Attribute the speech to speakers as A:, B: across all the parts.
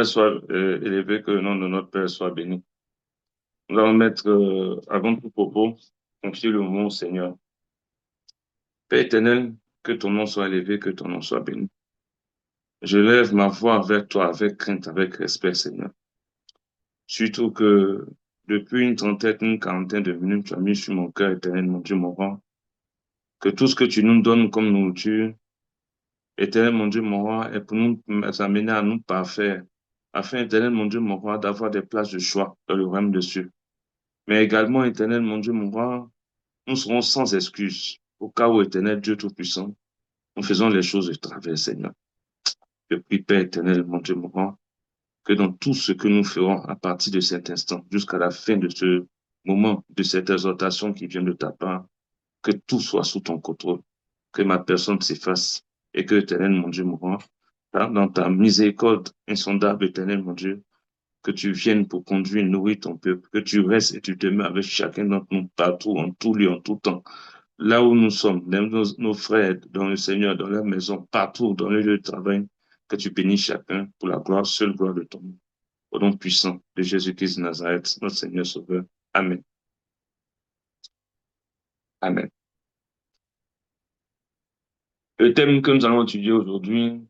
A: Soit élevé, que le nom de notre Père soit béni. Nous allons mettre, avant tout propos, confier le mot au Seigneur. Père éternel, que ton nom soit élevé, que ton nom soit béni. Je lève ma voix vers toi avec crainte, avec respect, Seigneur. Surtout que depuis une trentaine, une quarantaine de minutes, tu as mis sur mon cœur, éternel, mon Dieu, mon roi, que tout ce que tu nous donnes comme nourriture, éternel, mon Dieu, mon roi, est pour nous amener à nous parfaire, afin, éternel, mon Dieu, mon roi, d'avoir des places de choix dans le royaume de Dieu. Mais également, éternel, mon Dieu, mon roi, nous serons sans excuse, au cas où, éternel Dieu Tout-Puissant, nous faisons les choses de travers, Seigneur. Je prie, Père éternel, mon Dieu, mon roi, que dans tout ce que nous ferons à partir de cet instant, jusqu'à la fin de ce moment, de cette exhortation qui vient de ta part, que tout soit sous ton contrôle, que ma personne s'efface et que, éternel, mon Dieu, mon roi, dans ta miséricorde insondable, éternel, mon Dieu, que tu viennes pour conduire, nourrir ton peuple, que tu restes et tu demeures avec chacun d'entre nous, partout, en tout lieu, en tout temps. Là où nous sommes, nos frères dans le Seigneur, dans la maison, partout, dans le lieu de travail, que tu bénisses chacun pour la gloire, seule gloire de ton nom. Au nom puissant de Jésus-Christ de Nazareth, notre Seigneur Sauveur. Amen. Amen. Le thème que nous allons étudier aujourd'hui,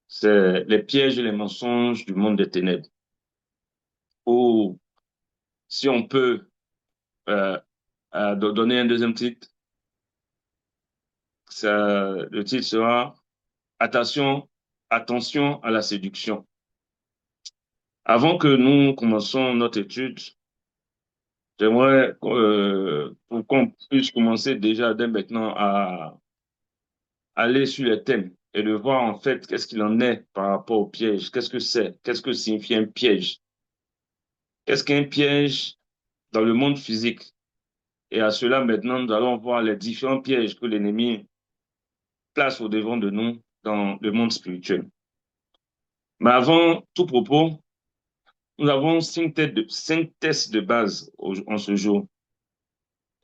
A: c'est les pièges et les mensonges du monde des ténèbres. Ou, si on peut euh, donner un deuxième titre, le titre sera Attention, attention à la séduction. Avant que nous commençons notre étude, j'aimerais pour qu'on puisse commencer déjà dès maintenant à aller sur les thèmes et de voir en fait qu'est-ce qu'il en est par rapport au piège. Qu'est-ce que c'est? Qu'est-ce que signifie un piège? Qu'est-ce qu'un piège dans le monde physique? Et à cela, maintenant, nous allons voir les différents pièges que l'ennemi place au devant de nous dans le monde spirituel. Mais avant tout propos, nous avons cinq tests de base en ce jour.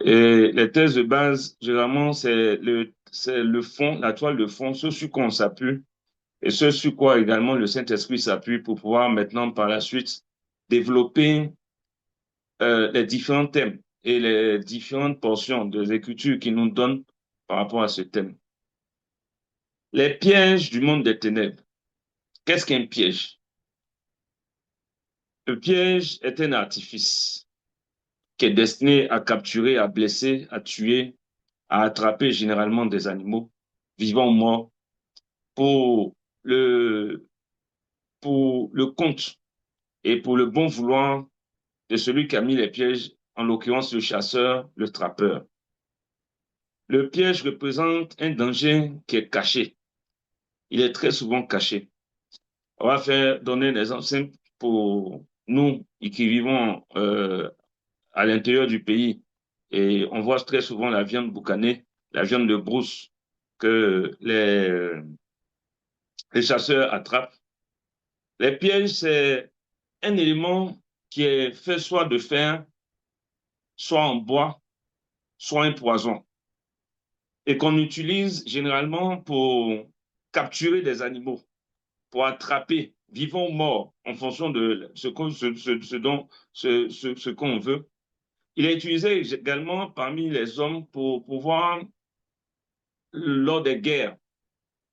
A: Et les tests de base, généralement, c'est le fond, la toile de fond, ce sur quoi on s'appuie et ce sur quoi également le Saint-Esprit s'appuie pour pouvoir maintenant, par la suite, développer les différents thèmes et les différentes portions des Écritures qui nous donnent par rapport à ce thème. Les pièges du monde des ténèbres. Qu'est-ce qu'un piège? Le piège est un artifice qui est destiné à capturer, à blesser, à tuer, à attraper généralement des animaux, vivants ou morts, pour le, pour le compte et pour le bon vouloir de celui qui a mis les pièges, en l'occurrence le chasseur, le trappeur. Le piège représente un danger qui est caché. Il est très souvent caché. On va donner un exemple simple pour nous qui vivons à l'intérieur du pays. Et on voit très souvent la viande boucanée, la viande de brousse que les chasseurs attrapent. Les pièges, c'est un élément qui est fait soit de fer, soit en bois, soit un poison, et qu'on utilise généralement pour capturer des animaux, pour attraper, vivants ou morts, en fonction de ce qu'on veut. Il est utilisé également parmi les hommes pour pouvoir, lors des guerres,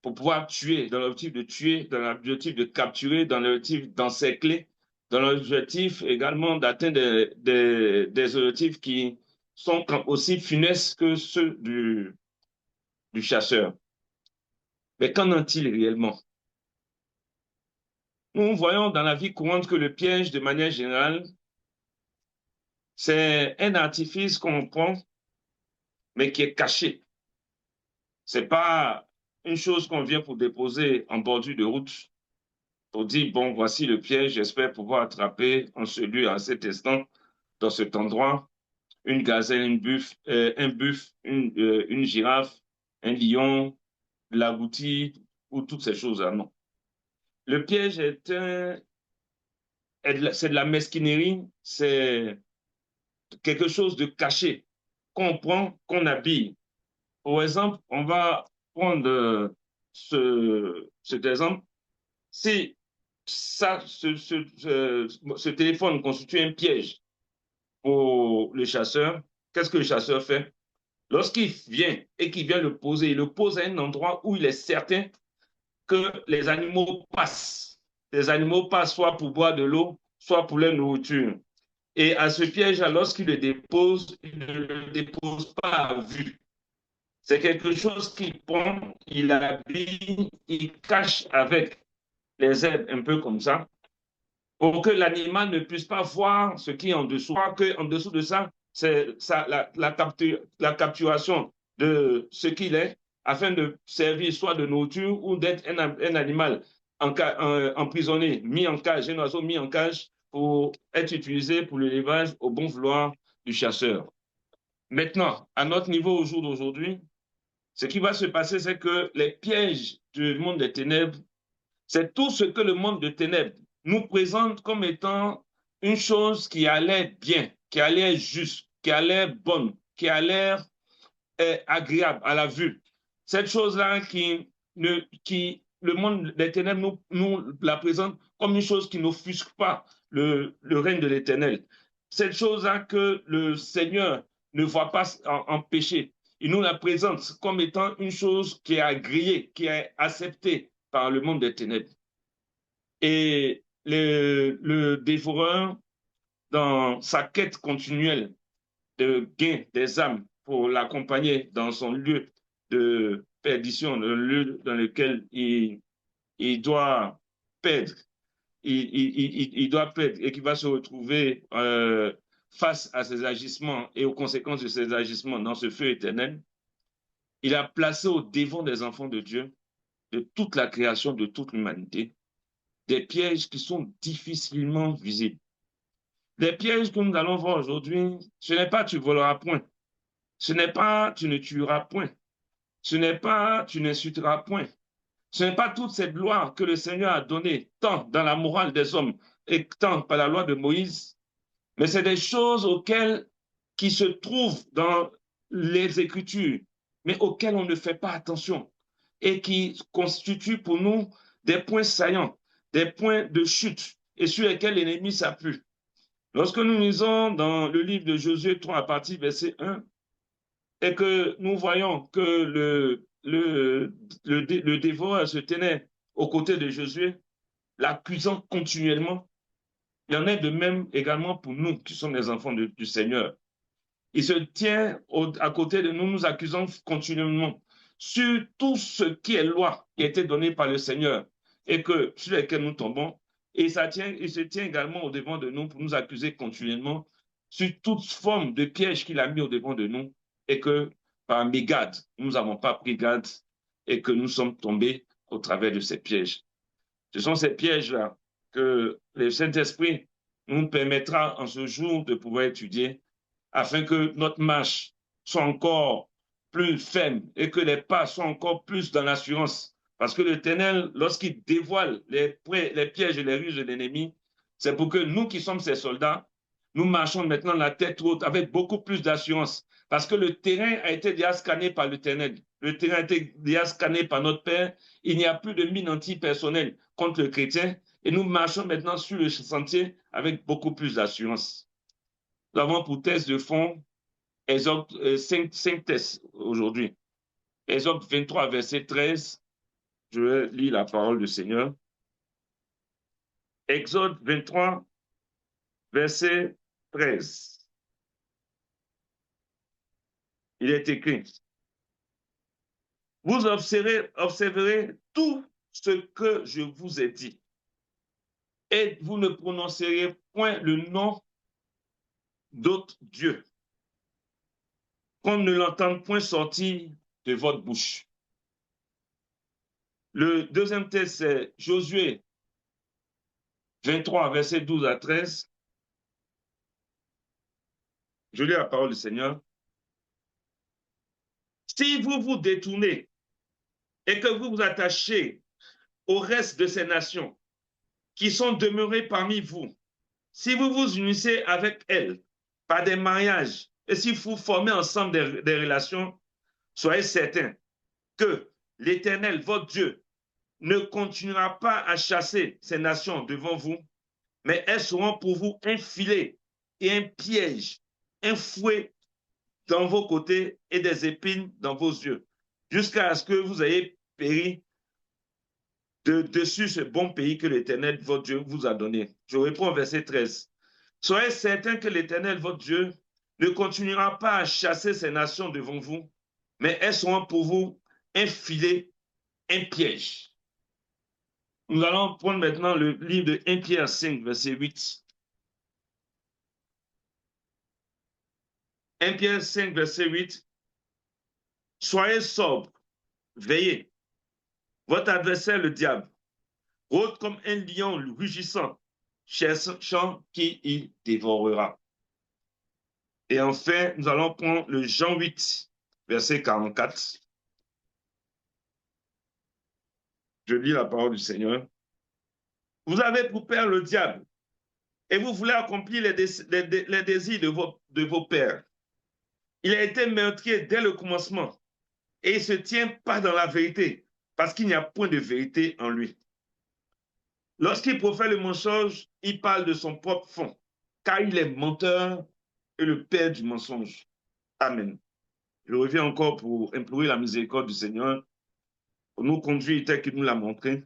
A: pour pouvoir tuer, dans l'objectif de tuer, dans l'objectif de capturer, dans l'objectif d'encercler, dans l'objectif également d'atteindre des objectifs qui sont aussi funestes que ceux du chasseur. Mais qu'en est-il réellement? Nous voyons dans la vie courante que le piège, de manière générale, c'est un artifice qu'on prend, mais qui est caché. C'est pas une chose qu'on vient pour déposer en bordure de route, pour dire, bon, voici le piège, j'espère pouvoir attraper en ce lieu, à cet instant, dans cet endroit, une gazelle, un buffle, une girafe, un lion, l'agouti, ou toutes ces choses-là. Non. Le piège c'est de la mesquinerie, c'est quelque chose de caché qu'on prend, qu'on habille. Par exemple, on va prendre cet exemple. Si ce téléphone constitue un piège pour le chasseur, qu'est-ce que le chasseur fait? Lorsqu'il vient et qu'il vient le poser, il le pose à un endroit où il est certain que les animaux passent. Les animaux passent soit pour boire de l'eau, soit pour leur nourriture. Et à ce piège-là, lorsqu'il le dépose, il ne le dépose pas à vue. C'est quelque chose qu'il prend, il habille, il cache avec les ailes un peu comme ça, pour que l'animal ne puisse pas voir ce qui est en dessous. En dessous de ça, c'est la capturation de ce qu'il est, afin de servir soit de nourriture ou d'être un animal emprisonné, mis en cage, un oiseau mis en cage pour être utilisé pour l'élevage au bon vouloir du chasseur. Maintenant, à notre niveau au jour d'aujourd'hui, ce qui va se passer, c'est que les pièges du monde des ténèbres, c'est tout ce que le monde des ténèbres nous présente comme étant une chose qui a l'air bien, qui a l'air juste, qui a l'air bonne, qui a l'air agréable à la vue. Cette chose-là qui le monde des ténèbres nous la présente comme une chose qui n'offusque pas le règne de l'Éternel. Cette chose-là que le Seigneur ne voit pas en péché. Il nous la présente comme étant une chose qui est agréée, qui est acceptée par le monde des ténèbres. Et le dévoreur, dans sa quête continuelle de gain des âmes pour l'accompagner dans son lieu de perdition, le lieu dans lequel il doit perdre, il doit perdre et qui va se retrouver face à ses agissements et aux conséquences de ses agissements dans ce feu éternel. Il a placé au devant des enfants de Dieu, de toute la création, de toute l'humanité, des pièges qui sont difficilement visibles. Les pièges que nous allons voir aujourd'hui, ce n'est pas tu voleras point, ce n'est pas tu ne tueras point, ce n'est pas tu n'insulteras point, ce n'est pas toute cette loi que le Seigneur a donnée, tant dans la morale des hommes et tant par la loi de Moïse, mais c'est des choses qui se trouvent dans les Écritures, mais auxquelles on ne fait pas attention et qui constituent pour nous des points saillants, des points de chute et sur lesquels l'ennemi s'appuie. Lorsque nous lisons dans le livre de Josué 3 à partir du verset 1, et que nous voyons que le dévoreur se tenait aux côtés de Josué, l'accusant continuellement, il y en est de même également pour nous qui sommes les enfants du Seigneur. Il se tient à côté de nous, nous accusant continuellement sur tout ce qui est loi qui a été donnée par le Seigneur et que sur lesquels nous tombons. Et il se tient également au devant de nous pour nous accuser continuellement sur toute forme de piège qu'il a mis au devant de nous et que par mégarde, nous n'avons pas pris garde et que nous sommes tombés au travers de ces pièges. Ce sont ces pièges-là que le Saint-Esprit nous permettra en ce jour de pouvoir étudier afin que notre marche soit encore plus ferme et que les pas soient encore plus dans l'assurance. Parce que l'Éternel, lorsqu'il dévoile les pièges et les ruses de l'ennemi, c'est pour que nous qui sommes ses soldats, nous marchons maintenant la tête haute avec beaucoup plus d'assurance. Parce que le terrain a été déjà scanné par l'Éternel. Le terrain a été déjà scanné par notre Père. Il n'y a plus de mine antipersonnelle contre le chrétien. Et nous marchons maintenant sur le sentier avec beaucoup plus d'assurance. Nous avons pour thèse de fond Exode 5 thèses aujourd'hui. Exode 23, verset 13. Je vais lire la parole du Seigneur. Exode 23, verset 13. Il est écrit, vous observerez tout ce que je vous ai dit et vous ne prononcerez point le nom d'autre Dieu, qu'on ne l'entende point sortir de votre bouche. Le deuxième texte, c'est Josué 23, verset 12 à 13. Je lis la parole du Seigneur. Si vous vous détournez et que vous vous attachez au reste de ces nations qui sont demeurées parmi vous, si vous vous unissez avec elles par des mariages et si vous formez ensemble des relations, soyez certains que l'Éternel, votre Dieu, ne continuera pas à chasser ces nations devant vous, mais elles seront pour vous un filet et un piège, un fouet dans vos côtés et des épines dans vos yeux, jusqu'à ce que vous ayez péri dessus ce bon pays que l'Éternel, votre Dieu, vous a donné. Je réponds au verset 13. Soyez certains que l'Éternel, votre Dieu, ne continuera pas à chasser ces nations devant vous, mais elles seront pour vous un filet, un piège. Nous allons prendre maintenant le livre de 1 Pierre 5, verset 8. 1 Pierre 5, verset 8. Soyez sobres, veillez. Votre adversaire, le diable, rôde comme un lion rugissant, cherchant qui il dévorera. Et enfin, nous allons prendre le Jean 8, verset 44. Je lis la parole du Seigneur. Vous avez pour père le diable, et vous voulez accomplir les désirs de vos pères. Il a été meurtrier dès le commencement, et il ne se tient pas dans la vérité, parce qu'il n'y a point de vérité en lui. Lorsqu'il profère le mensonge, il parle de son propre fond, car il est menteur et le père du mensonge. Amen. Je reviens encore pour implorer la miséricorde du Seigneur, pour nous conduire tel qu'il nous l'a montré,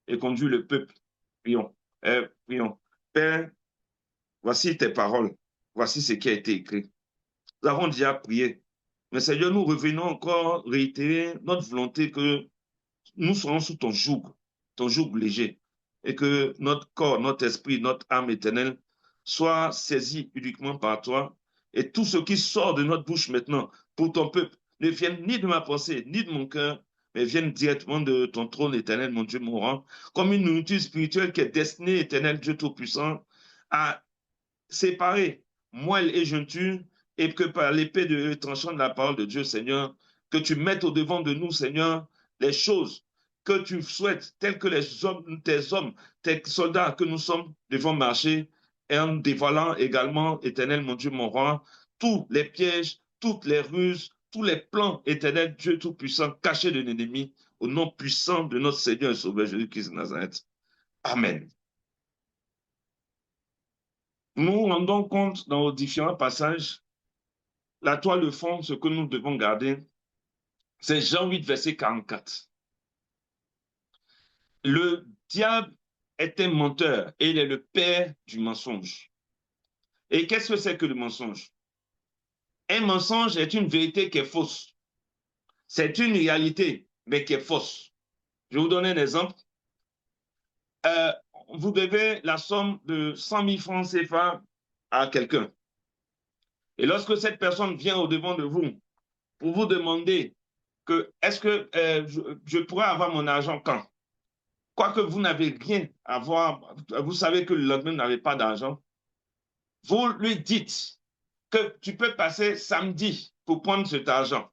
A: et conduire le peuple. Prions. Prions. Père, voici tes paroles. Voici ce qui a été écrit. Nous avons déjà prié. Mais Seigneur, nous revenons encore réitérer notre volonté que nous serons sous ton joug léger, et que notre corps, notre esprit, notre âme éternelle soient saisis uniquement par toi. Et tout ce qui sort de notre bouche maintenant pour ton peuple ne vienne ni de ma pensée, ni de mon cœur, mais vienne directement de ton trône éternel, mon Dieu mourant, comme une nourriture spirituelle qui est destinée, éternel Dieu Tout-Puissant, à séparer moelle et jointure, et que par l'épée de tranchant de la parole de Dieu, Seigneur, que tu mettes au devant de nous, Seigneur, les choses que tu souhaites, telles que tes hommes, tes soldats que nous sommes, devons marcher, et en dévoilant également, éternel mon Dieu, mon roi, tous les pièges, toutes les ruses, tous les plans, éternel Dieu Tout-Puissant, cachés de l'ennemi, au nom puissant de notre Seigneur et Sauveur Jésus-Christ de Nazareth. Amen. Nous rendons compte dans les différents passages, la toile de fond, ce que nous devons garder, c'est Jean 8, verset 44. Le diable est un menteur et il est le père du mensonge. Et qu'est-ce que c'est que le mensonge? Un mensonge est une vérité qui est fausse. C'est une réalité, mais qui est fausse. Je vais vous donner un exemple. Vous devez la somme de 100 000 francs CFA à quelqu'un. Et lorsque cette personne vient au-devant de vous pour vous demander que est-ce que je pourrais avoir mon argent quand? Quoique vous n'avez rien à voir, vous savez que le lendemain, vous n'avez pas d'argent, vous lui dites que tu peux passer samedi pour prendre cet argent.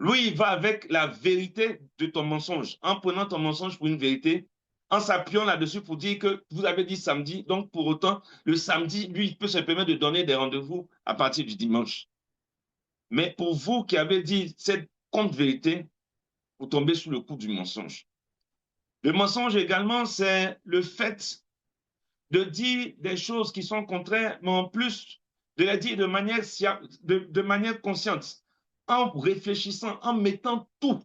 A: Lui, il va avec la vérité de ton mensonge, en prenant ton mensonge pour une vérité, en s'appuyant là-dessus pour dire que vous avez dit samedi, donc pour autant, le samedi, lui, il peut se permettre de donner des rendez-vous à partir du dimanche. Mais pour vous qui avez dit cette contre-vérité, vous tombez sous le coup du mensonge. Le mensonge également, c'est le fait de dire des choses qui sont contraires, mais en plus de les dire de manière consciente, en réfléchissant, en mettant tout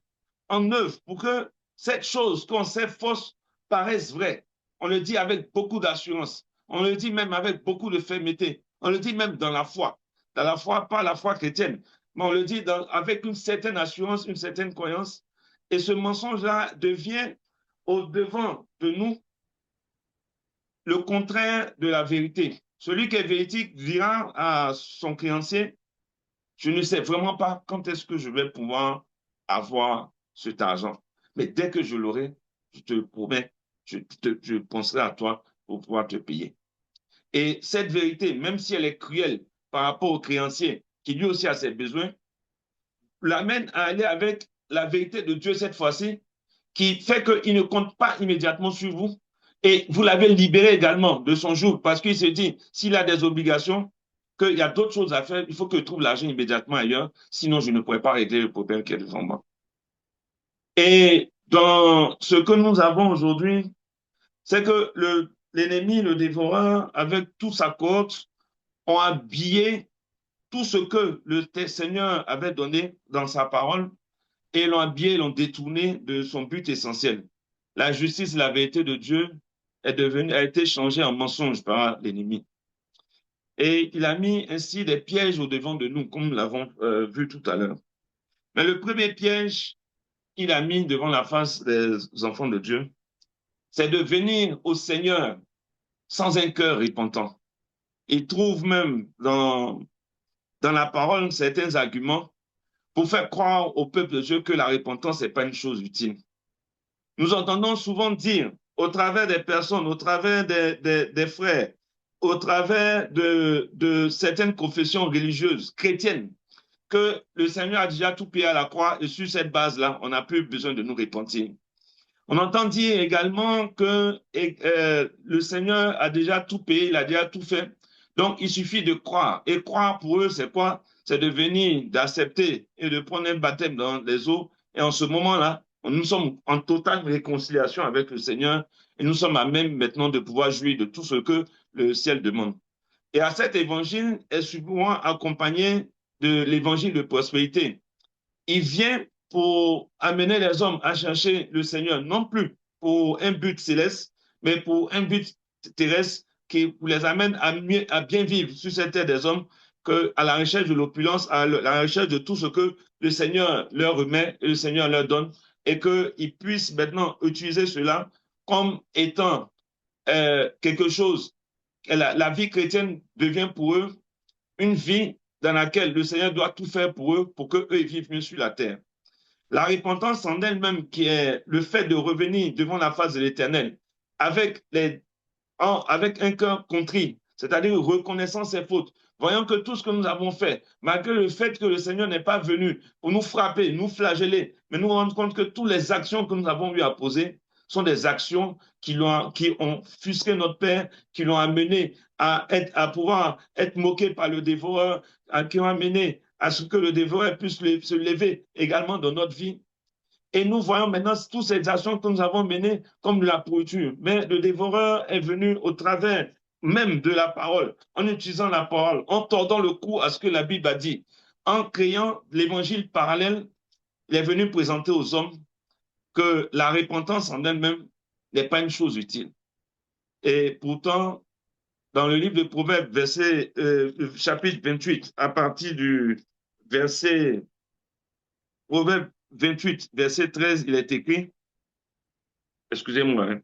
A: en œuvre pour que cette chose qu'on sait fausse paraisse vraie. On le dit avec beaucoup d'assurance. On le dit même avec beaucoup de fermeté. On le dit même dans la foi. Dans la foi, pas la foi chrétienne, mais on le dit avec une certaine assurance, une certaine croyance. Et ce mensonge-là devient au-devant de nous le contraire de la vérité. Celui qui est véridique dira à son créancier, je ne sais vraiment pas quand est-ce que je vais pouvoir avoir cet argent. Mais dès que je l'aurai, je te promets, je penserai à toi pour pouvoir te payer. Et cette vérité, même si elle est cruelle par rapport au créancier, qui lui aussi a ses besoins, l'amène à aller avec la vérité de Dieu cette fois-ci, qui fait qu'il ne compte pas immédiatement sur vous. Et vous l'avez libéré également de son joug, parce qu'il se dit, s'il a des obligations, qu'il y a d'autres choses à faire, il faut que je trouve l'argent immédiatement ailleurs, sinon je ne pourrais pas régler le problème qui est devant moi. Et dans ce que nous avons aujourd'hui, c'est que l'ennemi, le dévoreur, avec toute sa cohorte, ont habillé tout ce que le Seigneur avait donné dans sa parole et l'ont habillé, l'ont détourné de son but essentiel. La justice, la vérité de Dieu a été changée en mensonge par l'ennemi. Et il a mis ainsi des pièges au devant de nous, comme nous l'avons vu tout à l'heure. Mais le premier piège qu'il a mis devant la face des enfants de Dieu, c'est de venir au Seigneur sans un cœur repentant. Il trouve même dans la parole certains arguments pour faire croire au peuple de Dieu que la repentance n'est pas une chose utile. Nous entendons souvent dire, au travers des personnes, au travers des frères, au travers de certaines confessions religieuses chrétiennes, que le Seigneur a déjà tout payé à la croix et sur cette base-là, on n'a plus besoin de nous repentir. On entend dire également que le Seigneur a déjà tout payé, il a déjà tout fait. Donc, il suffit de croire. Et croire pour eux, c'est quoi? C'est de venir, d'accepter et de prendre un baptême dans les eaux. Et en ce moment-là, nous sommes en totale réconciliation avec le Seigneur et nous sommes à même maintenant de pouvoir jouir de tout ce que le ciel demande. Et à cet évangile est souvent accompagné de l'évangile de prospérité. Il vient pour amener les hommes à chercher le Seigneur, non plus pour un but céleste, mais pour un but terrestre qui les amène à bien vivre sur cette terre des hommes, à la recherche de l'opulence, à la recherche de tout ce que le Seigneur leur remet et le Seigneur leur donne, et qu'ils puissent maintenant utiliser cela comme étant quelque chose. La vie chrétienne devient pour eux une vie dans laquelle le Seigneur doit tout faire pour eux, pour qu'eux vivent mieux sur la terre. La repentance en elle-même, qui est le fait de revenir devant la face de l'Éternel avec, avec un cœur contrit, c'est-à-dire reconnaissant ses fautes, voyant que tout ce que nous avons fait, malgré le fait que le Seigneur n'est pas venu pour nous frapper, nous flageller, mais nous rendre compte que toutes les actions que nous avons eu à poser sont des actions qui ont frustré notre Père, qui l'ont amené à pouvoir être moqué par le dévoreur, qui ont amené à ce que le dévoreur puisse se lever également dans notre vie. Et nous voyons maintenant toutes ces actions que nous avons menées comme de la pourriture. Mais le dévoreur est venu au travers même de la parole, en utilisant la parole, en tordant le cou à ce que la Bible a dit, en créant l'évangile parallèle. Il est venu présenter aux hommes que la repentance en elle-même n'est pas une chose utile. Et pourtant, dans le livre de Proverbes, chapitre 28, à partir du verset Proverbe 28, verset 13, il est écrit, excusez-moi, hein.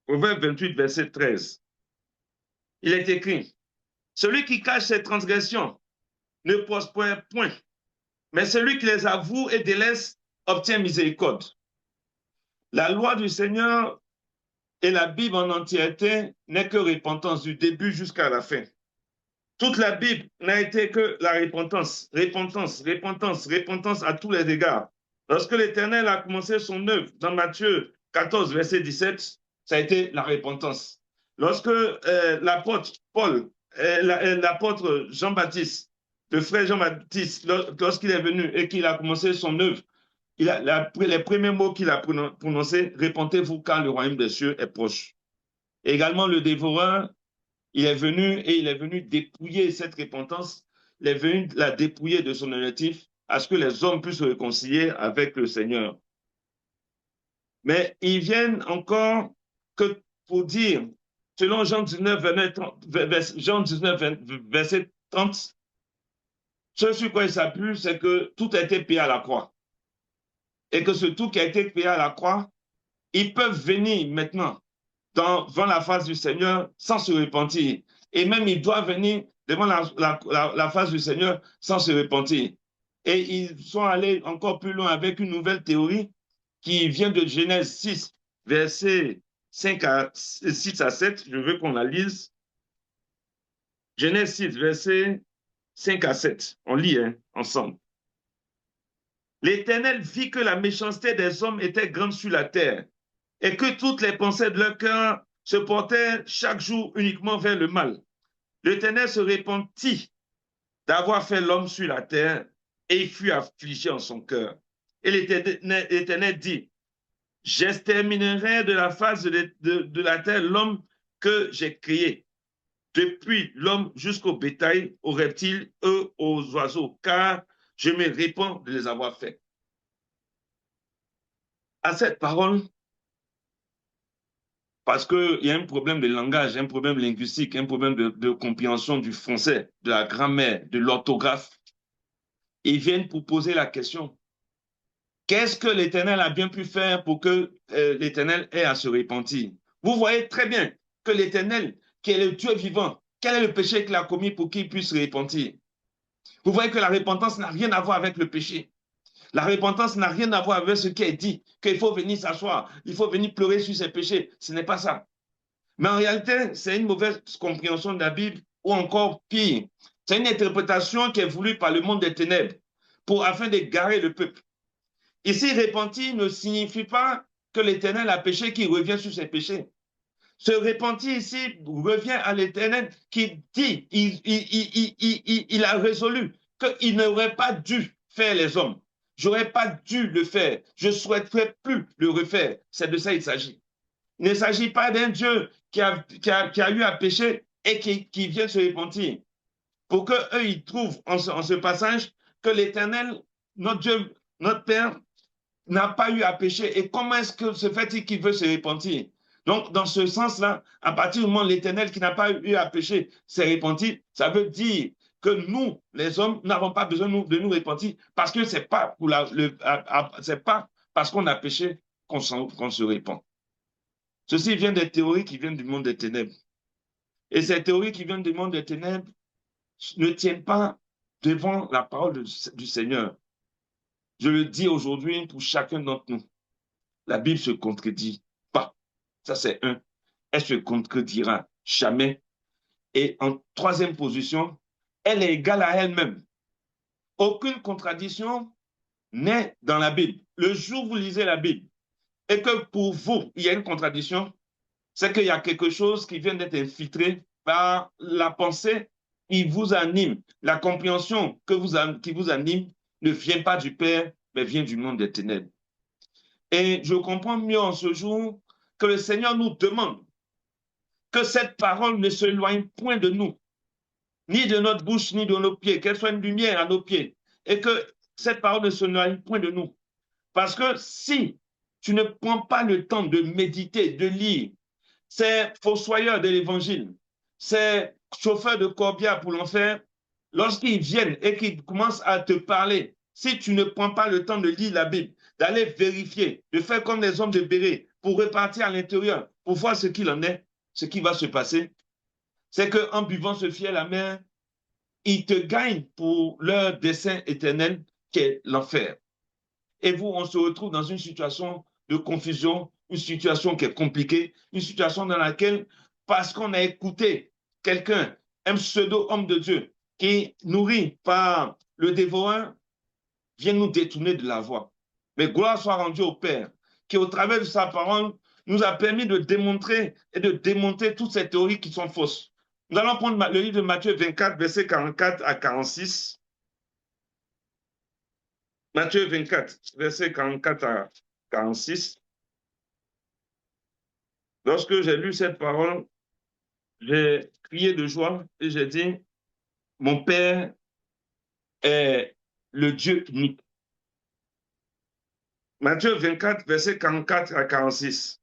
A: Proverbe 28, verset 13, il est écrit, celui qui cache ses transgressions ne prospère point, mais celui qui les avoue et délaisse obtient miséricorde. La loi du Seigneur et la Bible en entièreté n'est que repentance du début jusqu'à la fin. Toute la Bible n'a été que la repentance, repentance, repentance, repentance à tous les égards. Lorsque l'Éternel a commencé son œuvre dans Matthieu 14, verset 17, ça a été la repentance. Lorsque l'apôtre Paul, l'apôtre Jean-Baptiste, le frère Jean-Baptiste, lorsqu'il est venu et qu'il a commencé son œuvre, les premiers mots qu'il a prononcés, répentez-vous car le royaume des cieux est proche. Et également le dévoreur, il est venu et il est venu dépouiller cette repentance, il est venu la dépouiller de son objectif à ce que les hommes puissent se réconcilier avec le Seigneur. Mais ils viennent encore que pour dire, selon Jean 19, verset 30, ce sur quoi il s'appuie, c'est que tout a été payé à la croix. Et que ce tout qui a été payé à la croix, ils peuvent venir maintenant devant la face du Seigneur sans se repentir. Et même ils doivent venir devant la face du Seigneur sans se repentir. Et ils sont allés encore plus loin avec une nouvelle théorie qui vient de Genèse 6, versets 6 à 7. Je veux qu'on la lise. Genèse 6, versets 5 à 7. On lit ensemble. L'Éternel vit que la méchanceté des hommes était grande sur la terre et que toutes les pensées de leur cœur se portaient chaque jour uniquement vers le mal. L'Éternel se repentit d'avoir fait l'homme sur la terre, et il fut affligé en son cœur. Et l'Éternel dit, j'exterminerai de la face de la terre l'homme que j'ai créé, depuis l'homme jusqu'au bétail, aux reptiles et aux oiseaux, car je me répands de les avoir faits. À cette parole, parce qu'il y a un problème de langage, un problème linguistique, un problème de compréhension du français, de la grammaire, de l'orthographe, ils viennent pour poser la question, qu'est-ce que l'Éternel a bien pu faire pour que l'Éternel ait à se repentir? Vous voyez très bien que l'Éternel, qui est le Dieu vivant, quel est le péché qu'il a commis pour qu'il puisse se repentir? Vous voyez que la repentance n'a rien à voir avec le péché. La repentance n'a rien à voir avec ce qui est dit, qu'il faut venir s'asseoir, il faut venir pleurer sur ses péchés. Ce n'est pas ça. Mais en réalité, c'est une mauvaise compréhension de la Bible, ou encore pire, c'est une interprétation qui est voulue par le monde des ténèbres afin d'égarer le peuple. Ici, repentir ne signifie pas que l'Éternel a péché, qu'il revient sur ses péchés. Se repentir ici revient à l'Éternel qui dit, il a résolu qu'il n'aurait pas dû faire les hommes. J'aurais pas dû le faire. Je ne souhaiterais plus le refaire. C'est de ça qu'il s'agit. Il ne s'agit pas d'un Dieu qui a eu à pécher et qui vient se repentir. Pour qu'eux, ils trouvent en ce passage que l'Éternel, notre Dieu, notre Père, n'a pas eu à pécher. Et comment est-ce que se fait-il qu'il veut se repentir? Donc, dans ce sens-là, à partir du moment où l'Éternel qui n'a pas eu à pécher s'est repenti, ça veut dire que nous, les hommes, n'avons pas besoin de nous repentir parce que ce n'est pas, pas parce qu'on a péché qu'on se repent. Ceci vient des théories qui viennent du monde des ténèbres. Et ces théories qui viennent du monde des ténèbres ne tiennent pas devant la parole du Seigneur. Je le dis aujourd'hui pour chacun d'entre nous. La Bible se contredit pas. Ça, c'est un. Elle se contredira jamais. Et en troisième position, elle est égale à elle-même. Aucune contradiction n'est dans la Bible. Le jour où vous lisez la Bible et que pour vous, il y a une contradiction, c'est qu'il y a quelque chose qui vient d'être infiltré par la pensée qui vous anime. La compréhension qui vous anime ne vient pas du Père, mais vient du monde des ténèbres. Et je comprends mieux en ce jour que le Seigneur nous demande que cette parole ne s'éloigne point de nous, ni de notre bouche, ni de nos pieds, qu'elle soit une lumière à nos pieds, et que cette parole ne s'éloigne point de nous. Parce que si tu ne prends pas le temps de méditer, de lire, ces fossoyeurs de l'évangile, ces chauffeurs de corbillard pour l'enfer, lorsqu'ils viennent et qu'ils commencent à te parler, si tu ne prends pas le temps de lire la Bible, d'aller vérifier, de faire comme les hommes de Béret, pour repartir à l'intérieur, pour voir ce qu'il en est, ce qui va se passer, c'est qu'en buvant ce fiel amer, ils te gagnent pour leur dessein éternel qui est l'enfer. Et vous, on se retrouve dans une situation de confusion, une situation qui est compliquée, une situation dans laquelle, parce qu'on a écouté quelqu'un, un pseudo-homme de Dieu, qui nourri par le dévoreur, vient nous détourner de la voie. Mais gloire soit rendue au Père, qui au travers de sa parole nous a permis de démontrer et de démonter toutes ces théories qui sont fausses. Nous allons prendre le livre de Matthieu 24, versets 44 à 46. Matthieu 24, versets 44 à 46. Lorsque j'ai lu cette parole, j'ai crié de joie et j'ai dit, mon Père est le Dieu unique. Matthieu 24, versets 44 à 46.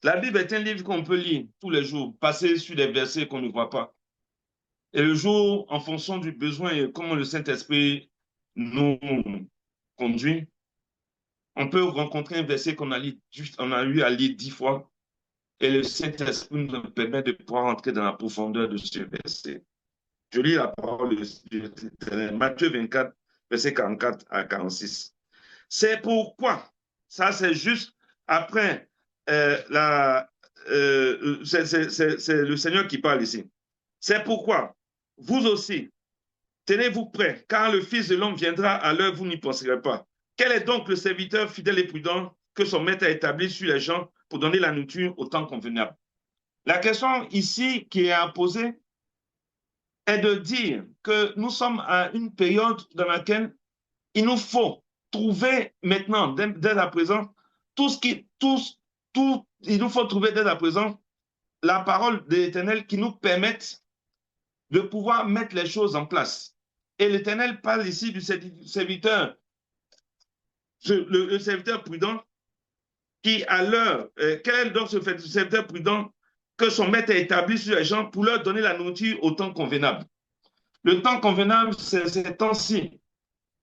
A: La Bible est un livre qu'on peut lire tous les jours, passer sur des versets qu'on ne voit pas. Et le jour, en fonction du besoin et comment le Saint-Esprit nous conduit, on peut rencontrer un verset qu'on a eu à lire 10 fois et le Saint-Esprit nous permet de pouvoir entrer dans la profondeur de ce verset. Je lis la parole de l'Éternel, Matthieu 24, verset 44 à 46. C'est pourquoi, ça c'est juste après, c'est le Seigneur qui parle ici. C'est pourquoi, vous aussi, tenez-vous prêts, car le Fils de l'homme viendra à l'heure où vous n'y penserez pas. Quel est donc le serviteur fidèle et prudent que son maître a établi sur les gens pour donner la nourriture au temps convenable? La question ici qui est posée est de dire que nous sommes à une période dans laquelle il nous faut trouver maintenant, dès à présent, tout ce qui, tout, il nous faut trouver dès à présent la parole de l'Éternel qui nous permette de pouvoir mettre les choses en place. Et l'Éternel parle ici du serviteur, le serviteur prudent qui, à l'heure, quel est donc ce serviteur prudent que son maître a établi sur les gens pour leur donner la nourriture au temps convenable. Le temps convenable, c'est ces temps-ci.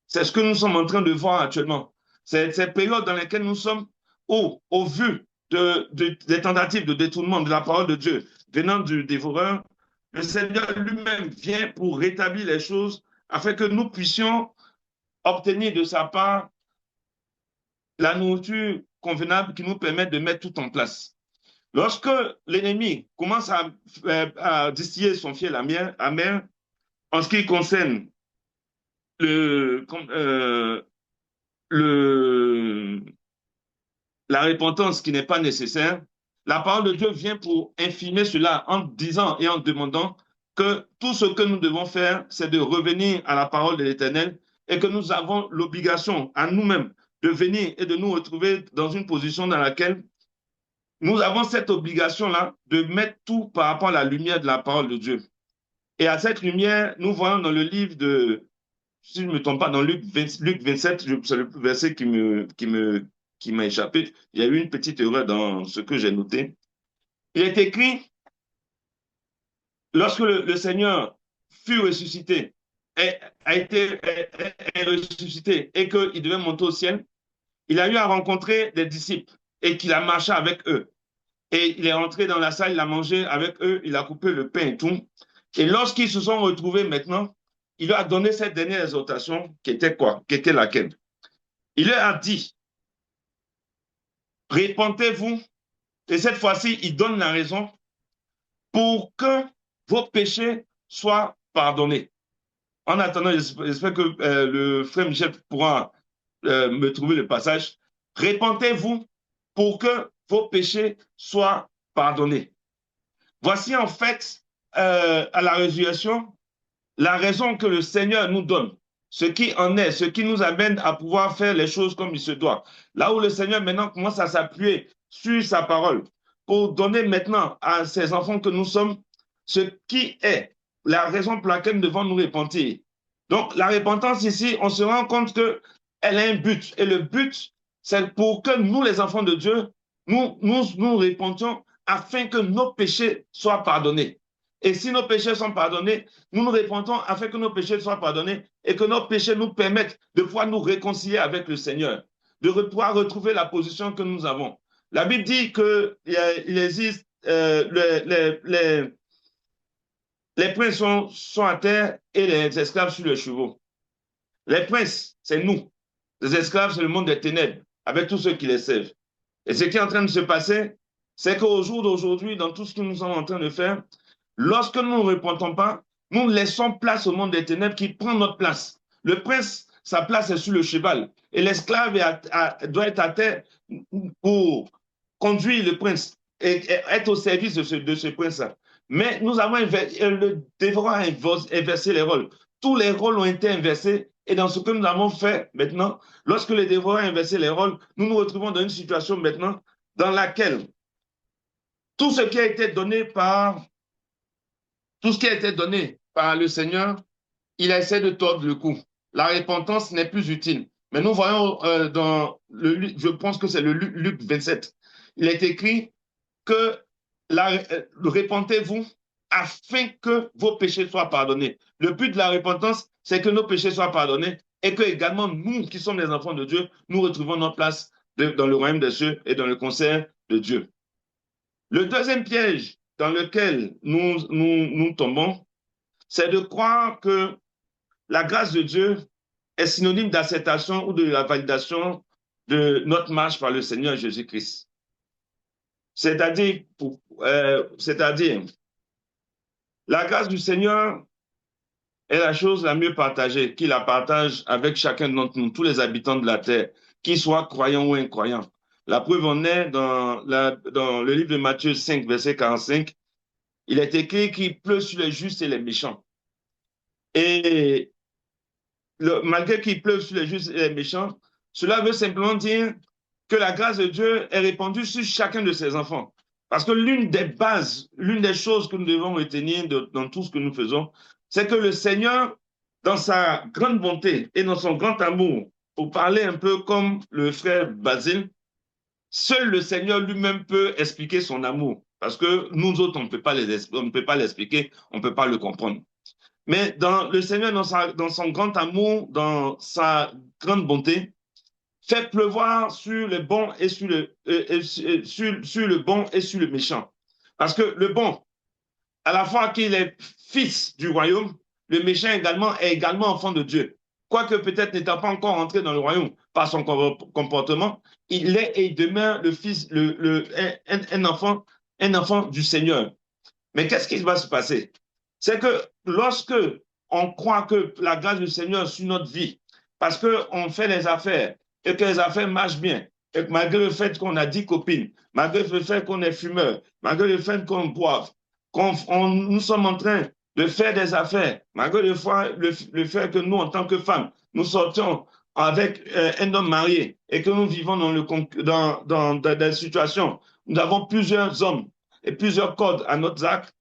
A: C'est ce que nous sommes en train de voir actuellement. C'est cette période dans laquelle nous sommes au vu des tentatives de détournement de la parole de Dieu venant du dévoreur. Le Seigneur lui-même vient pour rétablir les choses afin que nous puissions obtenir de sa part la nourriture convenable qui nous permet de mettre tout en place. Lorsque l'ennemi commence à distiller son fiel amer en ce qui concerne le, le, la repentance qui n'est pas nécessaire, la parole de Dieu vient pour infirmer cela en disant et en demandant que tout ce que nous devons faire, c'est de revenir à la parole de l'Éternel et que nous avons l'obligation à nous-mêmes de venir et de nous retrouver dans une position dans laquelle nous avons cette obligation-là de mettre tout par rapport à la lumière de la parole de Dieu. Et à cette lumière, nous voyons dans le livre de, si je ne me trompe pas, dans Luc 27, c'est le verset qui m'a échappé. Il y a eu une petite erreur dans ce que j'ai noté. Il est écrit, lorsque le Seigneur fut ressuscité, est ressuscité et qu'il devait monter au ciel, il a eu à rencontrer des disciples et qu'il a marché avec eux. Et il est rentré dans la salle, il a mangé avec eux, il a coupé le pain et tout. Et lorsqu'ils se sont retrouvés maintenant, il leur a donné cette dernière exhortation qui était quoi? Qui était laquelle? Il leur a dit, répentez-vous, et cette fois-ci, il donne la raison pour que vos péchés soient pardonnés. En attendant, j'espère que le frère Michel pourra me trouver le passage. Répentez-vous pour que vos péchés soient pardonnés. Voici en fait, à la résurrection, la raison que le Seigneur nous donne, ce qui en est, ce qui nous amène à pouvoir faire les choses comme il se doit. Là où le Seigneur maintenant commence à s'appuyer sur sa parole pour donner maintenant à ses enfants que nous sommes ce qui est la raison pour laquelle nous devons nous repentir. Donc la repentance ici, on se rend compte qu'elle a un but. Et le but, c'est pour que nous, les enfants de Dieu, nous repentions afin que nos péchés soient pardonnés. Et si nos péchés sont pardonnés, nous nous repentons afin que nos péchés soient pardonnés et que nos péchés nous permettent de pouvoir nous réconcilier avec le Seigneur, de pouvoir retrouver la position que nous avons. La Bible dit qu'il existe, les princes sont à terre et les esclaves sur les chevaux. Les princes, c'est nous. Les esclaves, c'est le monde des ténèbres, avec tous ceux qui les servent. Et ce qui est en train de se passer, c'est qu'au jour d'aujourd'hui, dans tout ce que nous sommes en train de faire, lorsque nous ne repentons pas, nous laissons place au monde des ténèbres qui prend notre place. Le prince, sa place est sur le cheval. Et l'esclave doit être à terre pour conduire le prince et être au service de ce prince-là. Mais nous avons le dévoreur a inversé les rôles. Tous les rôles ont été inversés. Et dans ce que nous avons fait maintenant, lorsque le dévoreur a inversé les rôles, nous nous retrouvons dans une situation maintenant dans laquelle tout ce qui a été donné par le Seigneur, il essaie de tordre le cou. La repentance n'est plus utile. Mais nous voyons je pense que c'est le Luc 27, il est écrit que repentez-vous afin que vos péchés soient pardonnés. Le but de la repentance, c'est que nos péchés soient pardonnés et que également nous, qui sommes les enfants de Dieu, nous retrouvons notre place dans le royaume des cieux et dans le concert de Dieu. Le deuxième piège dans lequel nous tombons, c'est de croire que la grâce de Dieu est synonyme d'acceptation ou de la validation de notre marche par le Seigneur Jésus-Christ. C'est-à-dire, la grâce du Seigneur est la chose la mieux partagée, qu'il la partage avec chacun d'entre nous, tous les habitants de la terre, qu'ils soient croyants ou incroyants. La preuve en est dans le livre de Matthieu 5, verset 45. Il est écrit qu'il pleut sur les justes et les méchants. Et malgré qu'il pleuve sur les justes et les méchants, cela veut simplement dire que la grâce de Dieu est répandue sur chacun de ses enfants. Parce que l'une des bases, l'une des choses que nous devons retenir dans tout ce que nous faisons, c'est que le Seigneur, dans sa grande bonté et dans son grand amour, pour parler un peu comme le frère Basile, seul le Seigneur lui-même peut expliquer son amour. Parce que nous autres, on ne peut pas l'expliquer, on ne peut pas le comprendre. Mais dans le Seigneur, dans son grand amour, dans sa grande bonté, fait pleuvoir sur le bon et sur le bon et sur le méchant. Parce que le bon, à la fois qu'il est fils du royaume, le méchant également est également enfant de Dieu. Quoique peut-être n'étant pas encore entré dans le royaume par son comportement, il est et il demeure le fils, un enfant du Seigneur. Mais qu'est-ce qui va se passer? C'est que lorsque on croit que la grâce du Seigneur sur notre vie, parce qu'on fait les affaires et que les affaires marchent bien, et que malgré le fait qu'on a 10 copines, malgré le fait qu'on est fumeur, malgré le fait qu'on boive, nous sommes en train de faire des affaires, malgré le fait que nous, en tant que femmes, nous sortions avec un homme marié et que nous vivons dans des situations où nous avons plusieurs hommes et plusieurs codes à notre acte,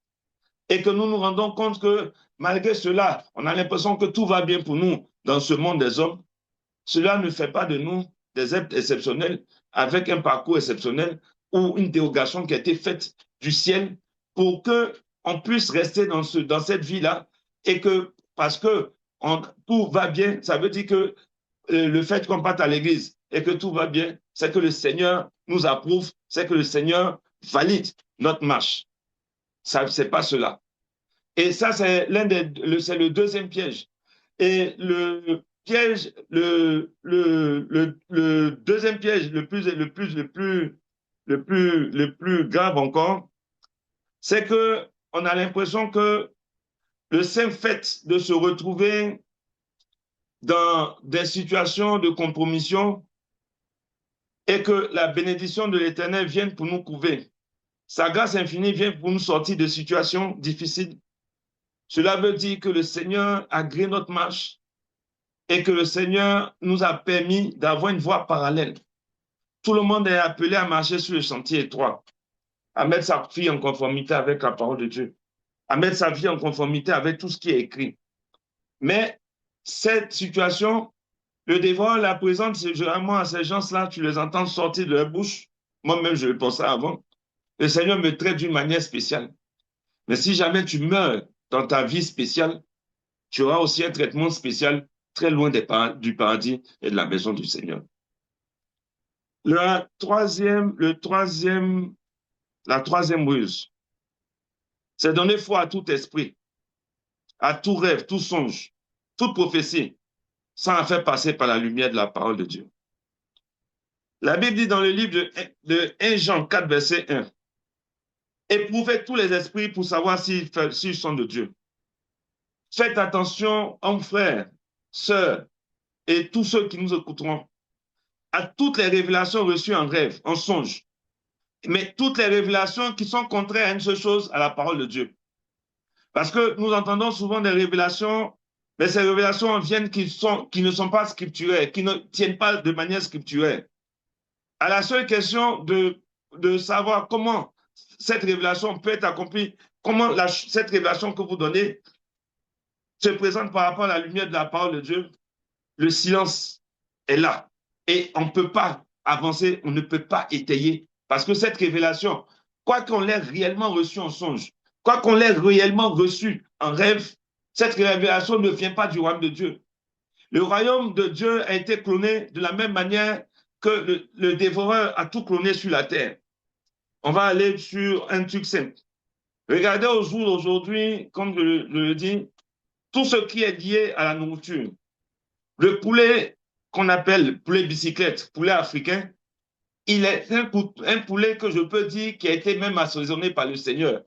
A: et que nous nous rendons compte que malgré cela, on a l'impression que tout va bien pour nous dans ce monde des hommes. Cela ne fait pas de nous des êtres exceptionnels avec un parcours exceptionnel ou une dérogation qui a été faite du ciel pour que on puisse rester dans cette vie-là et que parce que tout va bien, ça veut dire que le fait qu'on parte à l'église et que tout va bien, c'est que le Seigneur nous approuve, c'est que le Seigneur valide notre marche. Ça, c'est pas cela. Et ça, c'est le deuxième piège. Et le piège, le deuxième piège, le plus grave encore, c'est que on a l'impression que le simple fait de se retrouver dans des situations de compromission et que la bénédiction de l'Éternel vienne pour nous couvrir. Sa grâce infinie vient pour nous sortir de situations difficiles. Cela veut dire que le Seigneur a gré notre marche et que le Seigneur nous a permis d'avoir une voie parallèle. Tout le monde est appelé à marcher sur le sentier étroit, à mettre sa vie en conformité avec la parole de Dieu, à mettre sa vie en conformité avec tout ce qui est écrit. Mais cette situation, le dévouement la présente généralement à ces gens-là, tu les entends sortir de leur bouche. Moi-même, je le pensais avant. Le Seigneur me traite d'une manière spéciale. Mais si jamais tu meurs dans ta vie spéciale, tu auras aussi un traitement spécial très loin du paradis et de la maison du Seigneur. La troisième ruse, c'est donner foi à tout esprit, à tout rêve, tout songe, toute prophétie, sans la faire passer par la lumière de la parole de Dieu. La Bible dit dans le livre de 1 Jean 4, verset 1, éprouvez tous les esprits pour savoir s'ils sont de Dieu. Faites attention, hommes, frères, sœurs, et tous ceux qui nous écouteront, à toutes les révélations reçues en rêve, en songe, mais toutes les révélations qui sont contraires à une seule chose, à la parole de Dieu. Parce que nous entendons souvent des révélations, mais ces révélations viennent qui ne sont pas scripturaires, qui ne tiennent pas de manière scripturaire. À la seule question de savoir comment cette révélation peut être accomplie, comment cette révélation que vous donnez se présente par rapport à la lumière de la parole de Dieu, le silence est là. Et on ne peut pas avancer, on ne peut pas étayer. Parce que cette révélation, quoi qu'on l'ait réellement reçue en songe, quoi qu'on l'ait réellement reçue en rêve, cette révélation ne vient pas du royaume de Dieu. Le royaume de Dieu a été cloné de la même manière que le dévoreur a tout cloné sur la terre. On va aller sur un truc simple. Regardez au jour d'aujourd'hui, comme je le dis, tout ce qui est lié à la nourriture. Le poulet qu'on appelle poulet bicyclette, poulet africain, il est un poulet que je peux dire qui a été même assaisonné par le Seigneur.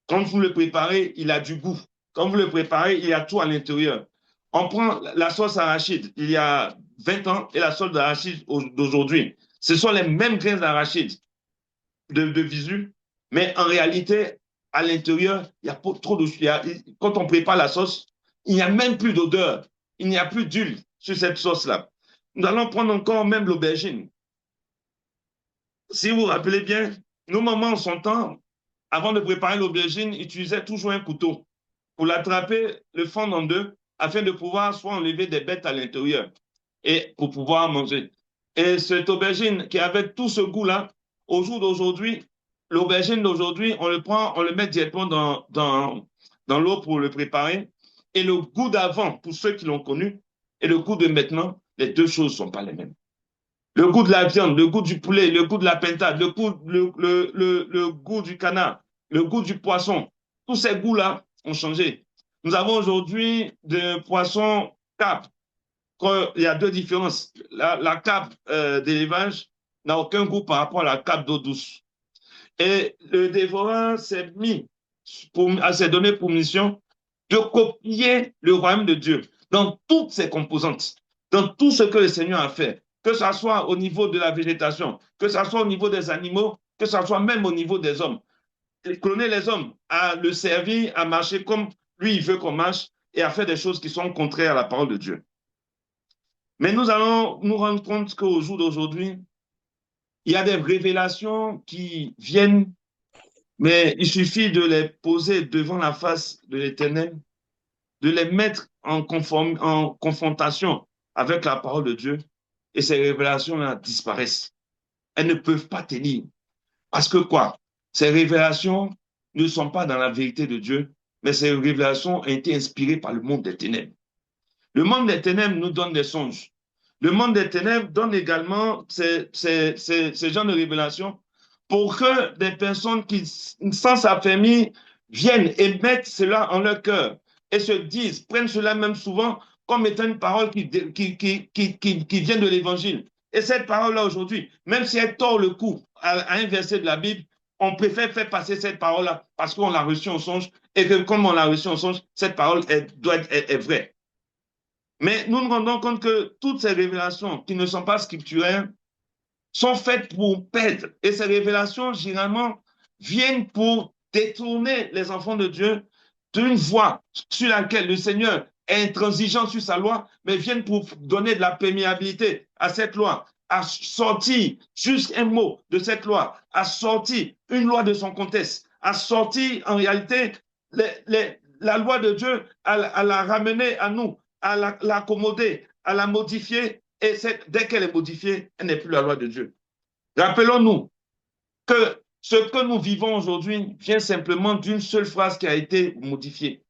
A: Quand vous le préparez, il a du goût. Quand vous le préparez, il y a tout à l'intérieur. On prend la sauce arachide il y a 20 ans et la sauce d'arachide d'aujourd'hui. Ce sont les mêmes grains d'arachide de visu, mais en réalité, à l'intérieur, il y a trop de... Quand on prépare la sauce, Il n'y a même plus d'odeur. Il n'y a plus d'huile sur cette sauce-là. Nous allons prendre encore même l'aubergine. Si vous vous rappelez bien, nos mamans, en son temps, avant de préparer l'aubergine, utilisaient toujours un couteau pour l'attraper, le fendre en deux, afin de pouvoir soit enlever des bêtes à l'intérieur et pour pouvoir manger. Et cette aubergine qui avait tout ce goût-là, au jour d'aujourd'hui, l'aubergine d'aujourd'hui, on le prend, on le met directement dans l'eau pour le préparer. Et le goût d'avant, pour ceux qui l'ont connu, et le goût de maintenant, les deux choses ne sont pas les mêmes. Le goût de la viande, le goût du poulet, le goût de la pintade, le goût du canard, le goût du poisson, tous ces goûts-là ont changé. Nous avons aujourd'hui des poissons cap. Il y a deux différences. La cape d'élevage n'a aucun goût par rapport à la cape d'eau douce. Et le dévoreur s'est donné pour mission de copier le royaume de Dieu dans toutes ses composantes, dans tout ce que le Seigneur a fait, que ce soit au niveau de la végétation, que ce soit au niveau des animaux, que ce soit même au niveau des hommes. Cloner les hommes, à le servir, à marcher comme lui, il veut qu'on marche, et à faire des choses qui sont contraires à la parole de Dieu. Mais nous allons nous rendre compte qu'au jour d'aujourd'hui, il y a des révélations qui viennent, mais il suffit de les poser devant la face de l'Éternel, de les mettre en confrontation avec la parole de Dieu, et ces révélations-là disparaissent. Elles ne peuvent pas tenir. Parce que quoi? Ces révélations ne sont pas dans la vérité de Dieu, mais ces révélations ont été inspirées par le monde des ténèbres. Le monde des ténèbres nous donne des songes. Le monde des ténèbres donne également ces genres de révélations pour que des personnes qui, sans s'affermir, viennent et mettent cela en leur cœur et se disent, prennent cela même souvent comme étant une parole qui vient de l'Évangile. Et cette parole-là aujourd'hui, même si elle tord le cou à un verset de la Bible, on préfère faire passer cette parole-là parce qu'on l'a reçue en songe et que comme on l'a reçue en songe, cette parole est vraie. Mais nous nous rendons compte que toutes ces révélations qui ne sont pas scripturaires sont faites pour perdre. Et ces révélations, généralement, viennent pour détourner les enfants de Dieu d'une voie sur laquelle le Seigneur est intransigeant sur sa loi, mais viennent pour donner de la perméabilité à cette loi, à sortir juste un mot de cette loi, à sortir une loi de son contexte, à sortir en réalité la loi de Dieu, à la ramener à nous, à l'accommoder, à la modifier, et dès qu'elle est modifiée, elle n'est plus la loi de Dieu. Rappelons-nous que ce que nous vivons aujourd'hui vient simplement d'une seule phrase qui a été modifiée.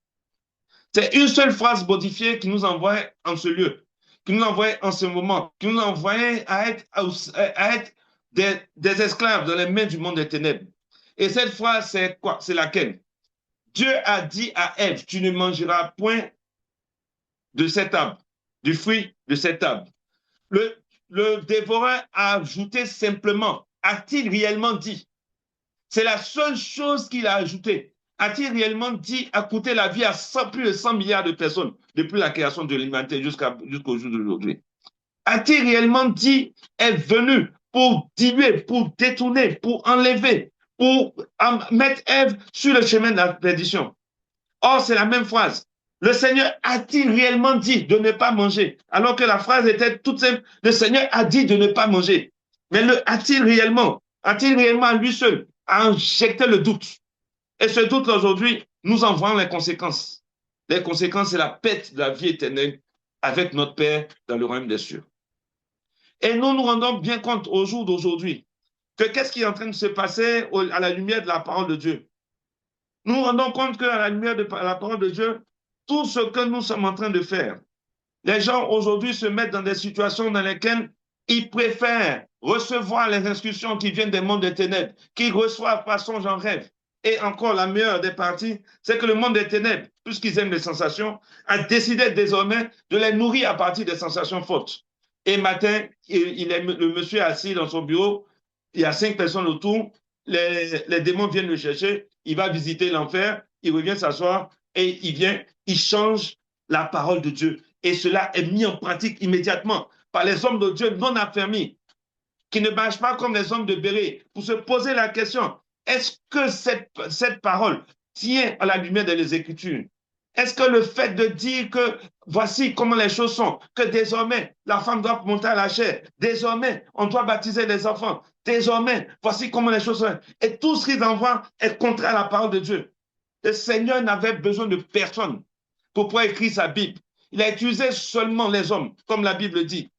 A: C'est une seule phrase modifiée qui nous envoie en ce lieu, qui nous envoie en ce moment, qui nous envoie à être des esclaves dans les mains du monde des ténèbres. Et cette phrase, c'est quoi? C'est laquelle? Dieu a dit à Ève, tu ne mangeras point de cet arbre, du fruit de cet arbre. Le dévoreur a ajouté simplement, a-t-il réellement dit? C'est la seule chose qu'il a ajouté. A-t-il réellement dit a coûté la vie à plus de 100 milliards de personnes depuis la création de l'humanité jusqu'au jour d'aujourd'hui? A-t-il réellement dit est venu pour diluer, pour détourner, pour enlever, pour mettre Ève sur le chemin de la perdition? Or, c'est la même phrase. Le Seigneur a-t-il réellement dit de ne pas manger? Alors que la phrase était toute simple. Le Seigneur a dit de ne pas manger. Mais le a-t-il réellement? A-t-il réellement à lui seul injecté le doute? Et ce doute aujourd'hui, nous en voyons les conséquences. Les conséquences, c'est la perte de la vie éternelle avec notre Père dans le royaume des cieux. Et nous nous rendons bien compte au jour d'aujourd'hui que qu'est-ce qui est en train de se passer à la lumière de la parole de Dieu? Nous nous rendons compte qu'à la lumière de la parole de Dieu, tout ce que nous sommes en train de faire, les gens aujourd'hui se mettent dans des situations dans lesquelles ils préfèrent recevoir les instructions qui viennent des mondes des ténèbres, qu'ils reçoivent par songe en rêve. Et encore, la meilleure des parties, c'est que le monde des ténèbres, puisqu'ils aiment les sensations, a décidé désormais de les nourrir à partir des sensations fautes. Et matin, le monsieur est assis dans son bureau, il y a 5 personnes autour, les démons viennent le chercher, il va visiter l'enfer, il revient s'asseoir et il change la parole de Dieu. Et cela est mis en pratique immédiatement par les hommes de Dieu non affermis, qui ne marchent pas comme les hommes de Béret, pour se poser la question, est-ce que cette parole tient à la lumière des Écritures? Est-ce que le fait de dire que voici comment les choses sont, que désormais la femme doit monter à la chair, désormais on doit baptiser les enfants, désormais voici comment les choses sont, et tout ce qu'ils envoient est contraire à la parole de Dieu. Le Seigneur n'avait besoin de personne pour pouvoir écrire sa Bible. Il a utilisé seulement les hommes, comme la Bible dit.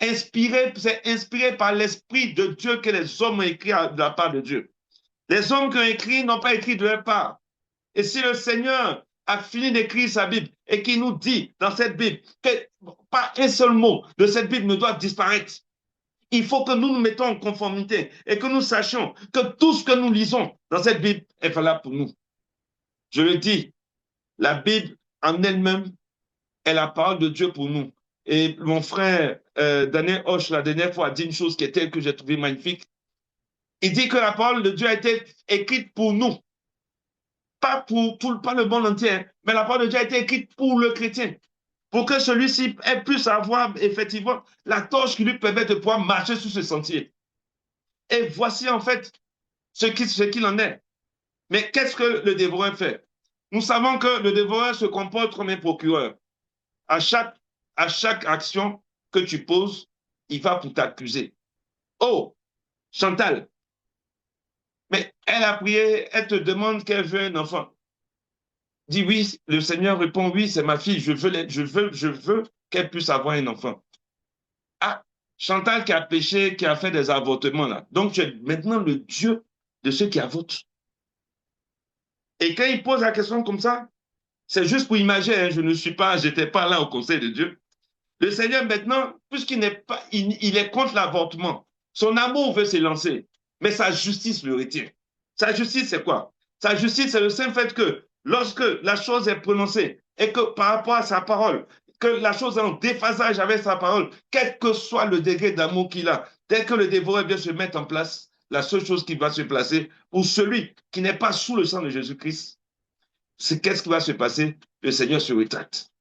A: C'est inspiré par l'Esprit de Dieu que les hommes ont écrit de la part de Dieu. Les hommes qui ont écrit n'ont pas écrit de leur part. Et si le Seigneur a fini d'écrire sa Bible et qu'il nous dit dans cette Bible que pas un seul mot de cette Bible ne doit disparaître, il faut que nous nous mettons en conformité et que nous sachions que tout ce que nous lisons dans cette Bible est valable pour nous. Je le dis, la Bible en elle-même est la parole de Dieu pour nous. Et mon frère Daniel Hoche, la dernière fois, a dit une chose qui est telle que j'ai trouvé magnifique. Il dit que la parole de Dieu a été écrite pour nous. Pas pas le monde entier, mais la parole de Dieu a été écrite pour le chrétien. Pour que celui-ci puisse avoir effectivement la torche qui lui permet de pouvoir marcher sur ce sentier. Et voici en fait ce qu'il en est. Mais qu'est-ce que le dévoreur fait? Nous savons que le dévoreur se comporte comme un procureur. À chaque action que tu poses, il va pour t'accuser. Oh, Chantal, mais elle a prié, elle te demande qu'elle veut un enfant. Dis oui, le Seigneur répond oui, c'est ma fille, je veux qu'elle puisse avoir un enfant. Ah, Chantal qui a péché, qui a fait des avortements là. Donc tu es maintenant le Dieu de ceux qui avortent. Et quand il pose la question comme ça, c'est juste pour imaginer, hein, je n'étais pas là au conseil de Dieu. Le Seigneur maintenant, puisqu'il n'est pas, il est contre l'avortement, son amour veut s'élancer, mais sa justice le retient. Sa justice, c'est quoi? Sa justice, c'est le simple fait que lorsque la chose est prononcée et que par rapport à sa parole, que la chose est en déphasage avec sa parole, quel que soit le degré d'amour qu'il a, dès que le dévoreur vient se mettre en place, la seule chose qui va se placer pour celui qui n'est pas sous le sang de Jésus-Christ, c'est qu'est-ce qui va se passer? Le Seigneur se rétracte.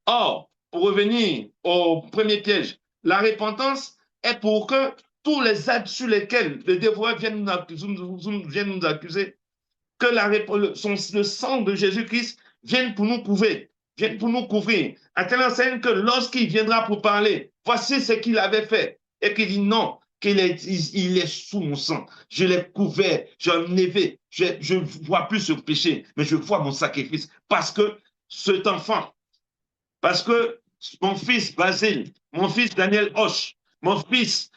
A: Or, pour revenir au premier piège, la repentance est pour que tous les actes sur lesquels le dévoreur vient nous accuser, que le sang de Jésus-Christ vienne pour nous couvrir, vienne pour nous couvrir, à telle enseigne que lorsqu'il viendra pour parler, voici ce qu'il avait fait, et qu'il dit non, il est sous mon sang, je l'ai couvert, j'ai enlevé, je ne vois plus ce péché, mais je vois mon sacrifice, parce que cet enfant, parce que mon fils Basile, mon fils Daniel Hoche, mon fils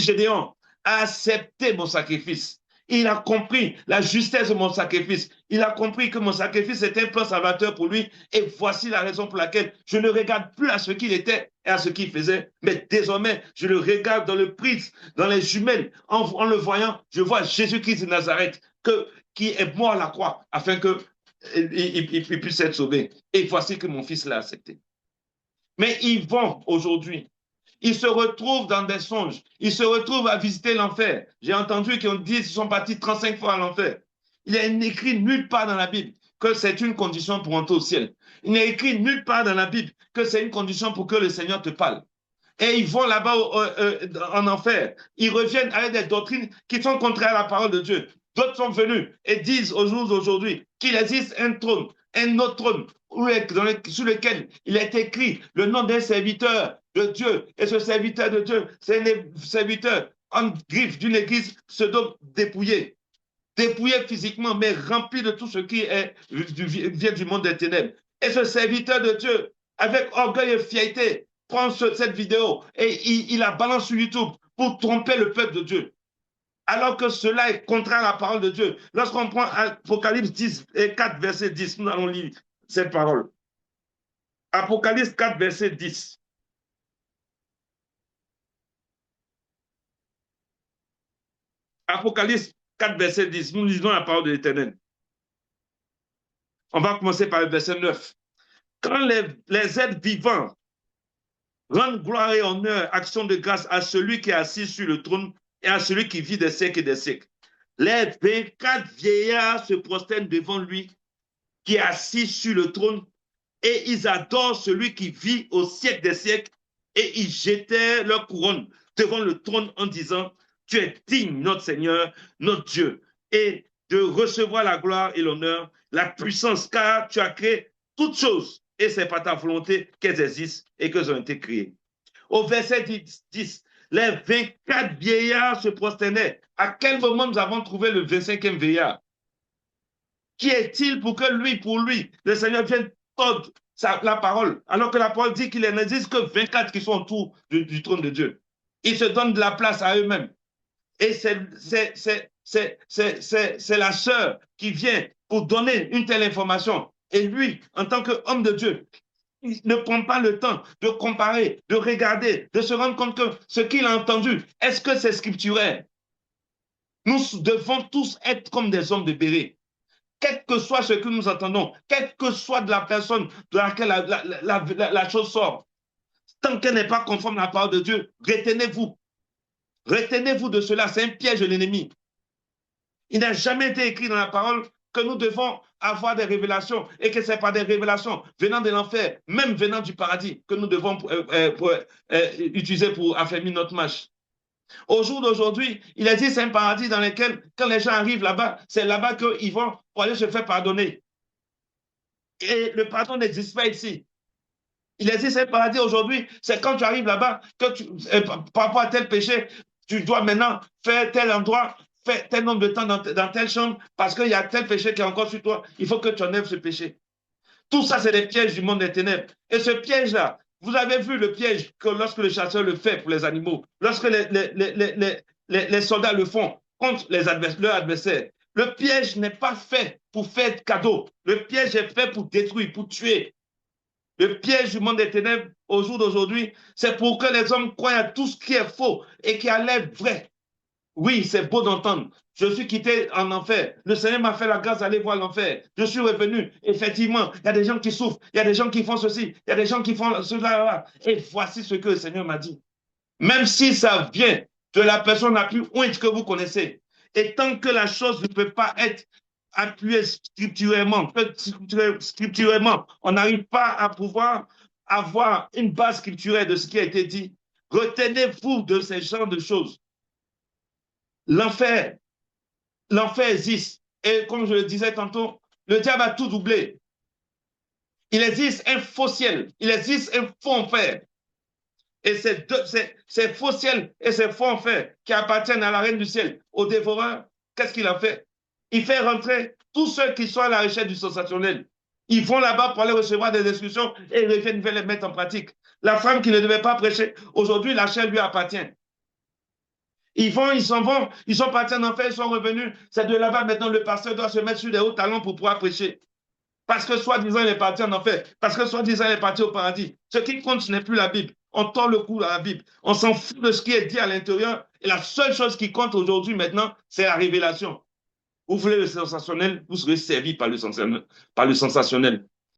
A: Gédéon a accepté mon sacrifice. Il a compris la justesse de mon sacrifice. Il a compris que mon sacrifice était un plan salvateur pour lui. Et voici la raison pour laquelle je ne regarde plus à ce qu'il était et à ce qu'il faisait. Mais désormais, je le regarde dans le prisme, dans les jumelles. En le voyant, je vois Jésus-Christ de Nazareth qui est mort à la croix afin qu'il puisse être sauvé. Et voici que mon fils l'a accepté. Mais ils vont aujourd'hui. Ils se retrouvent dans des songes. Ils se retrouvent à visiter l'enfer. J'ai entendu qu'ils ont dit qu'ils sont partis 35 fois à l'enfer. Il y a écrit nulle part dans la Bible que c'est une condition pour entrer au ciel. Il n'est écrit nulle part dans la Bible que c'est une condition pour que le Seigneur te parle. Et ils vont là-bas en enfer. Ils reviennent avec des doctrines qui sont contraires à la parole de Dieu. D'autres sont venus et disent au jour d'aujourd'hui qu'il existe un trône, un autre trône sur lequel il est écrit le nom d'un serviteur de Dieu. Et ce serviteur de Dieu, c'est un serviteur en griffe d'une église pseudo-dépouillée. Dépouillé physiquement, mais rempli de tout ce qui vient du monde des ténèbres. Et ce serviteur de Dieu, avec orgueil et fierté, prend cette vidéo et il la balance sur YouTube pour tromper le peuple de Dieu. Alors que cela est contraire à la parole de Dieu. Lorsqu'on prend Apocalypse 10 et 4, verset 10, nous allons lire cette parole. Apocalypse 4, verset 10. Apocalypse 4, verset 10. Nous lisons la parole de l'Éternel. On va commencer par le verset 9. Quand les êtres vivants rendent gloire et honneur, action de grâce à celui qui est assis sur le trône et à celui qui vit des siècles et des siècles. Les 24 vieillards se prosternent devant lui qui est assis sur le trône et ils adorent celui qui vit au siècle des siècles et ils jetaient leur couronne devant le trône en disant, tu es digne, notre Seigneur, notre Dieu, et de recevoir la gloire et l'honneur, la puissance, car tu as créé toutes choses et c'est par ta volonté qu'elles existent et qu'elles ont été créées. Au verset 10, les 24 vieillards se prosternaient. À quel moment nous avons trouvé le 25e vieillard? Qui est-il pour que lui, pour lui, le Seigneur vienne tordre la parole, alors que la parole dit qu'il n'existe que 24 qui sont autour du trône de Dieu. Ils se donnent de la place à eux-mêmes. Et c'est la sœur qui vient pour donner une telle information. Et lui, en tant qu'homme de Dieu, il ne prend pas le temps de comparer, de regarder, de se rendre compte que ce qu'il a entendu, est-ce que c'est scripturaire? Nous devons tous être comme des hommes de béret. Quel que soit ce que nous entendons, quelle que soit de la personne de laquelle la chose sort, tant qu'elle n'est pas conforme à la parole de Dieu, retenez-vous. Retenez-vous de cela, c'est un piège de l'ennemi. Il n'a jamais été écrit dans la parole que nous devons avoir des révélations et que ce n'est pas des révélations venant de l'enfer, même venant du paradis, que nous devons utiliser pour affermir notre marche. Au jour d'aujourd'hui, il a dit c'est un paradis dans lequel, quand les gens arrivent là-bas, c'est là-bas qu'ils vont pour aller se faire pardonner. Et le pardon n'existe pas ici. Il a dit c'est un paradis aujourd'hui, c'est quand tu arrives là-bas, que par rapport à tel péché, tu dois maintenant faire tel endroit, faire tel nombre de temps dans telle chambre, parce qu'il y a tel péché qui est encore sur toi, il faut que tu enlèves ce péché. Tout ça, c'est des pièges du monde des ténèbres. Et ce piège-là, vous avez vu le piège que lorsque le chasseur le fait pour les animaux, lorsque les soldats le font contre leurs adversaires. Le piège n'est pas fait pour faire cadeau. Le piège est fait pour détruire, pour tuer. Le piège du monde des ténèbres au jour d'aujourd'hui, c'est pour que les hommes croient à tout ce qui est faux et qui a l'air vrai. Oui, c'est beau d'entendre. Je suis quitté en enfer. Le Seigneur m'a fait la grâce d'aller voir l'enfer. Je suis revenu. Effectivement, il y a des gens qui souffrent. Il y a des gens qui font ceci. Il y a des gens qui font cela. Et voici ce que le Seigneur m'a dit. Même si ça vient de la personne la plus honte que vous connaissez. Et tant que la chose ne peut pas être appuyée scripturairement, on n'arrive pas à pouvoir avoir une base scripturaire de ce qui a été dit. Retenez-vous de ces genres de choses. L'enfer existe. Et comme je le disais tantôt, le diable a tout doublé. Il existe un faux ciel, il existe un faux enfer. Et ces faux ciels et ces faux enfers qui appartiennent à la reine du ciel, au dévoreur, qu'est-ce qu'il a fait? Il fait rentrer tous ceux qui sont à la recherche du sensationnel. Ils vont là-bas pour aller recevoir des instructions et ils reviennent les mettre en pratique. La femme qui ne devait pas prêcher, aujourd'hui, la chair lui appartient. Ils s'en vont, ils sont partis en enfer, ils sont revenus. C'est de là-bas maintenant, le pasteur doit se mettre sur des hauts talons pour pouvoir prêcher. Parce que soi-disant, il est parti en enfer. Parce que soi-disant, il est parti au paradis. Ce qui compte, ce n'est plus la Bible. On tord le cou à la Bible. On s'en fout de ce qui est dit à l'intérieur. Et la seule chose qui compte aujourd'hui, maintenant, c'est la révélation. Vous voulez le sensationnel, vous serez servi par le sensationnel.